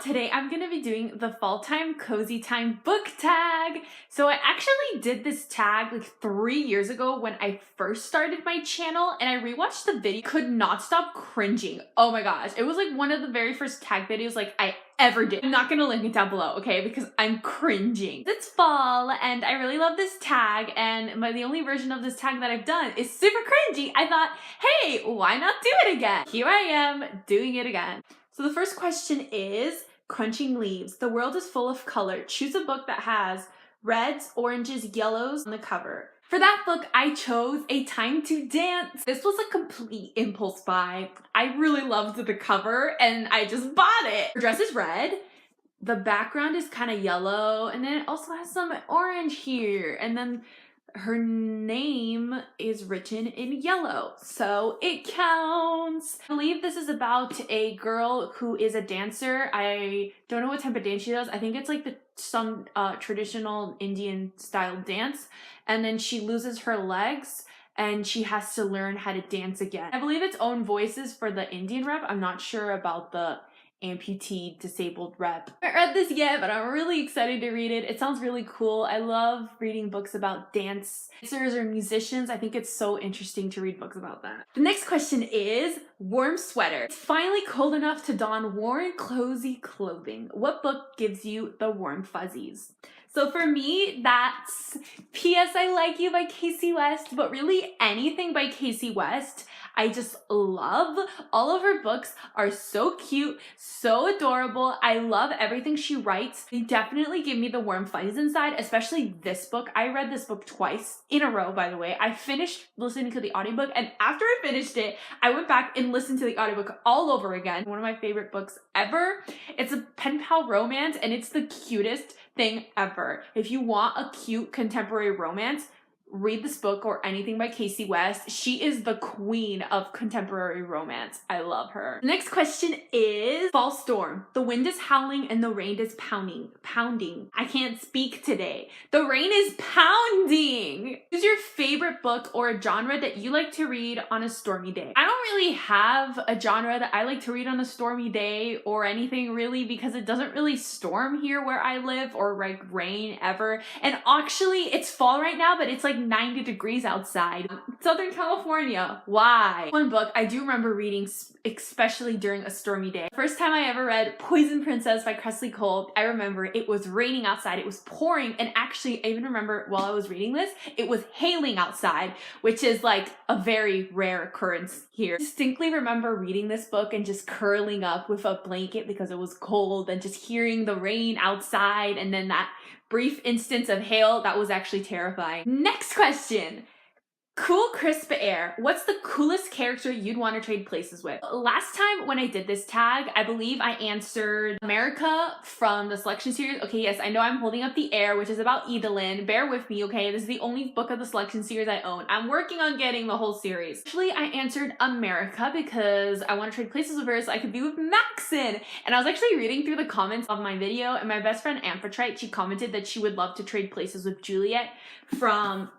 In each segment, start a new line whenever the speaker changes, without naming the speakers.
Today I'm going to be doing the Fall Time Cozy Time book tag. So I actually did this tag like 3 years ago when I first started my channel, and I rewatched the video, could not stop cringing. Oh my gosh, it was like one of the very first tag videos like I ever did. I'm not gonna link it down below, okay, because I'm cringing. It's fall and I really love this tag, and the only version of this tag that I've done is super cringy. I thought, hey, why not do it again? Here I am doing it again. So the first question is, crunching leaves. The world is full of color. Choose a book that has reds, oranges, yellows on the cover. For that book, I chose A Time to Dance. This was a complete impulse buy. I really loved the cover and I just bought it. Her dress is red. The background is kind of yellow, and then it also has some orange here. And then her name is written in yellow, so it counts. I believe this is about a girl who is a dancer. I don't know what type of dance she does. I think it's like some traditional Indian style dance, and then she loses her legs and she has to learn how to dance again. I believe it's own voices for the Indian rep. I'm not sure about the amputee disabled rep. I haven't read this yet, but I'm really excited to read it. It sounds really cool. I love reading books about dancers or musicians. I think it's so interesting to read books about that. The next question is warm sweater. It's finally cold enough to don warm, cozy clothing. What book gives you the warm fuzzies? So for me, that's P.S. I Like You by Casey West, but really anything by Casey West I just love. All of her books are so cute, so adorable. I love everything she writes. They definitely give me the warm fuzzies inside, especially this book. I read this book twice in a row, by the way. I finished listening to the audiobook, and after I finished it, I went back and listened to the audiobook all over again. One of my favorite books ever. It's a pen pal romance, and it's the cutest thing ever. If you want a cute contemporary romance, read this book or anything by Casey West. She is the queen of contemporary romance. I love her. The next question is fall storm. The wind is howling and the rain is pounding. I can't speak today. The rain is pounding. Who's your favorite book or a genre that you like to read on a stormy day? I don't really have a genre that I like to read on a stormy day or anything really, because it doesn't really storm here where I live or like rain ever. And actually it's fall right now, but it's like 90 degrees outside. Southern California. Why? One book I do remember reading, especially during a stormy day. First time I ever read Poison Princess by Cressley Cole, I remember it was raining outside, it was pouring, and actually I even remember while I was reading this, it was hailing outside, which is like a very rare occurrence here. I distinctly remember reading this book and just curling up with a blanket because it was cold, and just hearing the rain outside, and then that brief instance of hail that was actually terrifying. Next question. Cool, crisp air. What's the coolest character you'd want to trade places with? Last time when I did this tag, I believe I answered America from the selection series. Okay, yes, I know I'm holding up the air, which is about Edelyn. Bear with me, okay? This is the only book of the selection series I own. I'm working on getting the whole series. Actually, I answered America because I want to trade places with her so I could be with Maxon. And I was actually reading through the comments of my video, and my best friend Amphitrite, she commented that she would love to trade places with Juliet from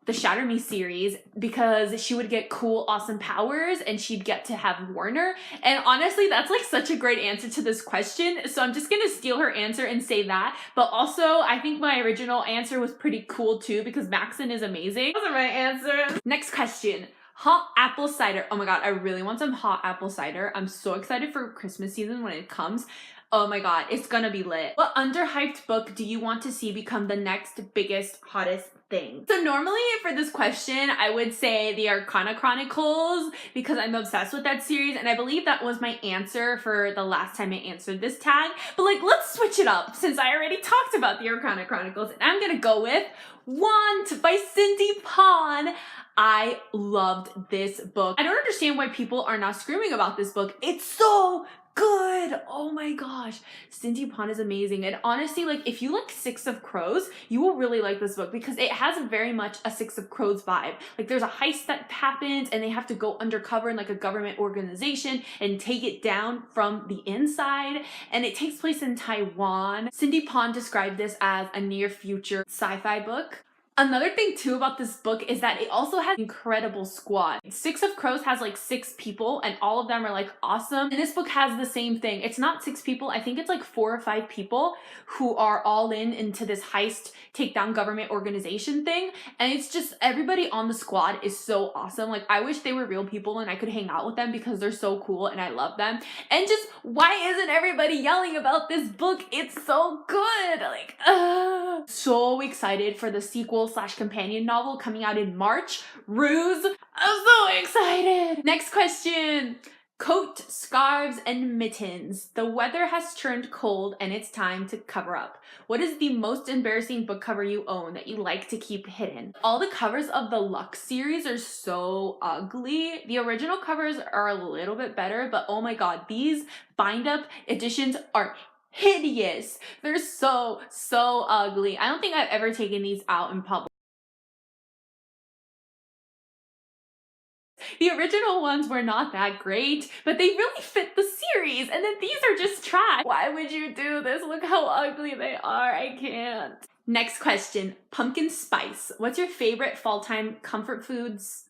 the Shatter Me series because she would get cool, awesome powers and she'd get to have Warner. And honestly, that's like such a great answer to this question. So I'm just gonna steal her answer and say that. But also, I think my original answer was pretty cool too because Maxon is amazing. Those are my answers. Next question. Hot apple cider. Oh my god, I really want some hot apple cider. I'm so excited for Christmas season when it comes. Oh my god, it's gonna be lit. What underhyped book do you want to see become the next biggest, hottest thing? So normally for this question, I would say the Arcana Chronicles because I'm obsessed with that series, and I believe that was my answer for the last time I answered this tag. But like, let's switch it up since I already talked about the Arcana Chronicles, and I'm gonna go with Want by Cindy Pon. I loved this book. I don't understand why people are not screaming about this book. It's so good. Oh my gosh. Cindy Pon is amazing. And honestly, like if you like Six of Crows, you will really like this book because it has very much a Six of Crows vibe. Like there's a heist that happens and they have to go undercover in like a government organization and take it down from the inside. And it takes place in Taiwan. Cindy Pon described this as a near future sci-fi book. Another thing too about this book is that it also has an incredible squad. Six of Crows has like 6 people and all of them are like awesome. And this book has the same thing. It's not 6 people. I think it's like 4 or 5 people who are all into this heist, take down government organization thing. And it's just everybody on the squad is so awesome. Like I wish they were real people and I could hang out with them because they're so cool and I love them. And just why isn't everybody yelling about this book? It's so good. Like, so excited for the sequel / companion novel coming out in March. Ruse. I'm so excited. Next question. Coat, scarves, and mittens. The weather has turned cold and it's time to cover up. What is the most embarrassing book cover you own that you like to keep hidden? All the covers of the Luxe series are so ugly. The original covers are a little bit better, but oh my god, these bind up editions are hideous. They're so ugly. I don't think I've ever taken these out in public. The original ones were not that great, but they really fit the series, and then these are just trash. Why would you do this? Look how ugly they are. I can't. Next question. Pumpkin spice. What's your favorite fall time comfort foods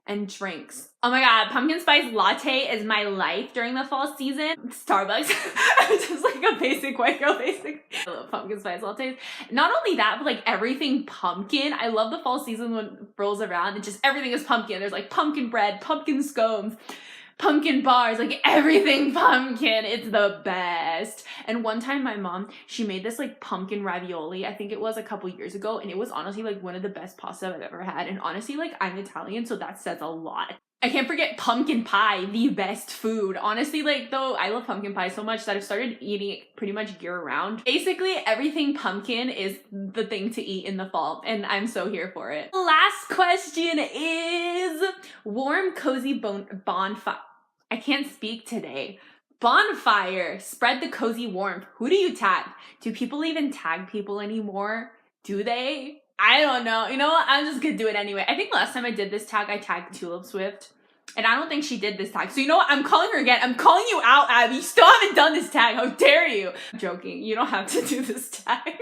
and drinks? Oh my god, pumpkin spice latte is my life during the fall season. Starbucks. I'm just like a basic white girl, basic. I love pumpkin spice lattes. Not only that, but like everything pumpkin. I love the fall season when it rolls around and just everything is pumpkin. There's like pumpkin bread, pumpkin scones, pumpkin bars, like everything pumpkin. It's the best. And one time my mom, she made this like pumpkin ravioli. I think it was a couple years ago, and it was honestly like one of the best pasta I've ever had. And honestly, like I'm Italian, so that says a lot. I can't forget pumpkin pie, the best food. Honestly, like though, I love pumpkin pie so much that I've started eating it pretty much year round. Basically, everything pumpkin is the thing to eat in the fall, and I'm so here for it. Last question is warm, cozy bonfire. I can't speak today. Bonfire. Spread the cozy warmth. Who do you tag? Do people even tag people anymore? Do they? I don't know. You know what? I'm just gonna do it anyway. I think last time I did this tag, I tagged Tulip Swift. And I don't think she did this tag. So you know what? I'm calling her again. I'm calling you out, Abby. You still haven't done this tag. How dare you? I'm joking. You don't have to do this tag.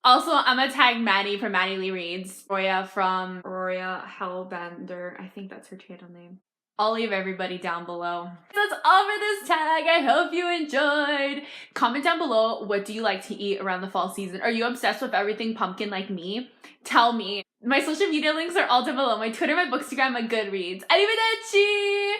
Also, I'm gonna tag Maddie from Maddie Lee Reads. Roya from Roya Hellbender. I think that's her channel name. I'll leave everybody down below. That's all for this tag. I hope you enjoyed. Comment down below, what do you like to eat around the fall season? Are you obsessed with everything pumpkin like me? Tell me. My social media links are all down below. My Twitter, my Bookstagram, my Goodreads. Arrivederci!